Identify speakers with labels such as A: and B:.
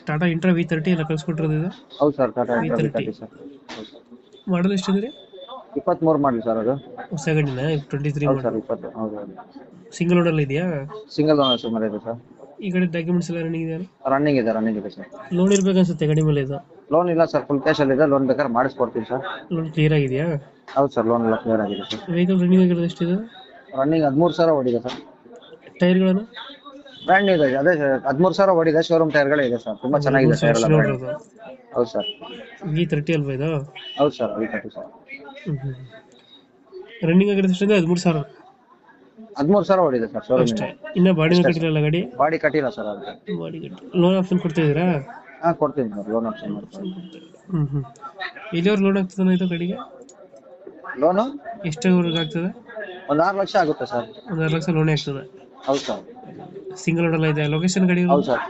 A: Tata intra V30 ಎಲ್ಲ ಕಳ್ಸ್ಕೊಟ್ಟಿರೋದು ಇದು.
B: ಹೌದು sir, Tata intra
A: V30
B: V30 sir. ಹೌದು ಸರ್.
A: ಮಾಡಲ್ ಎಷ್ಟಿದೆ?
B: 23 ಮಾಡಲಿ ಸರ್ ಅದು.
A: ಹೊಸ ಗಾಡಿನ 23
B: ಹೌದು ಸರ್,
A: ಮಾಡಲು.
B: 20. ಹೌದು ಹೌದು.
A: ಸಿಂಗಲ್ ಓನರ್ ಇದೆಯಾ?
B: ಸಿಂಗಲ್ ಓನರ್ ಸುಮಾರು ಇದೆ ಸರ್.
A: ಈ ಗಾಡಿ ಡಾಕ್ಯುಮೆಂಟ್ಸ್ ಎಲ್ಲ ರನ್ನಿಂಗ್ ಇದೆಯಾ?
B: ರನ್ನಿಂಗ್ ಇದೆ ಸರ್.
A: ಲೋನ್ ಇರ್ಬೇಕು ಅನ್ಸುತ್ತೆ ಗಾಡಿ ಮೇಲೆ ಇದು.
B: ಲೋನ್ ಇಲ್ಲ ಸರ್, ಫುಲ್ ಕ್ಯಾಶ್ ಅಲ್ಲಿ ಇದೆ. ಲೋನ್ ಬೇಕಾದ್ರೆ ಮಾಡಿಸ್ಕೊಡ್ತೀನಿ ಸರ್.
A: ಲೋನ್ ಕ್ಲಿಯರ್ ಆಗಿದೆಯಾ?
B: ಹೌದು ಸರ್, ಲೋನ್ ಎಲ್ಲ ಕ್ಲಿಯರ್ ಆಗಿದೆ ಸರ್.
A: ವೆಹಿಕಲ್ ರನ್ನಿಂಗ್ ಆಗಿರೋದು ಎಷ್ಟಿದೆ?
B: ರನ್ನಿಂಗ್ 13,000 ಓಡಿದೆ ಸರ್.
A: ಟೈರ್ಗಳನ್ನು
B: ಬ್ರ್ಯಾಂಡ್ ಇದೆ, ಅದೇ 13,000 ಓಡಿದೆ. ಶೋರೂಮ್ ಟೈರ್ಗಳೇ ಇದೆ ಸರ್, ತುಂಬಾ ಚೆನ್ನಾಗಿದೆ ಟೈರ್ ಎಲ್ಲ ಬ್ರ್ಯಾಂಡ್.
A: ನೋಡಿರೋದು
B: ಹೌದು ಸರ್.
A: V30 ಅಲ್ವಾ ಇದು?
B: ಹೌದು ಸರ್, V30 ಸರ್.
A: ರನ್ನಿಂಗ್ ಆಗಿರೋದು ಎಷ್ಟಿದೆ? 13,000
B: 13,000 ಓಡಿದೆ ಸರ್ ಶೋರೂಮ್.
A: ಅಷ್ಟೇ. ಇನ್ನ ಬಾಡಿನ ಕಟ್ಟಿರಲ್ಲ ಗಾಡಿ?
B: ಬಾಡಿ ಕಟ್ಟಿಲ್ಲ ಸರ್ ಅದಕ್ಕೆ.
A: ಬಾಡಿ ಕಟ್ಟಿ ಲೋನ್ ಆಪ್ಷನ್ ಕೊಡ್ತಿದ್ದೀರಾ?
B: ಹಾ, ಕೊಡ್ತೀನಿ ಸರ್, ಲೋನ್ ಆಪ್ಷನ್ ಮಾಡ್ತೀನಿ.
A: ಎಲ್ಲಿವರೆಗೆ ಲೋನ್ ಆಗ್ತದೆ ಇದು ಗಾಡಿಗೆ?
B: ಲೋನು
A: ಎಷ್ಟರವರೆಗೆ ಆಗ್ತದೆ?
B: ಒಂದು 6 ಲಕ್ಷ ಆಗುತ್ತೆ ಸರ್.
A: ಒಂದು 6 ಲಕ್ಷ ಲೋನೇ ಆಗ್ತದೆ.
B: ಹೌದು ಸರ್.
A: ಸಿಂಗಲ್ ಓನರ್ ಇದೆ. ಲೊಕೇಶನ್ ಗಾಡಿ
B: ಹೌದು ಸರ್.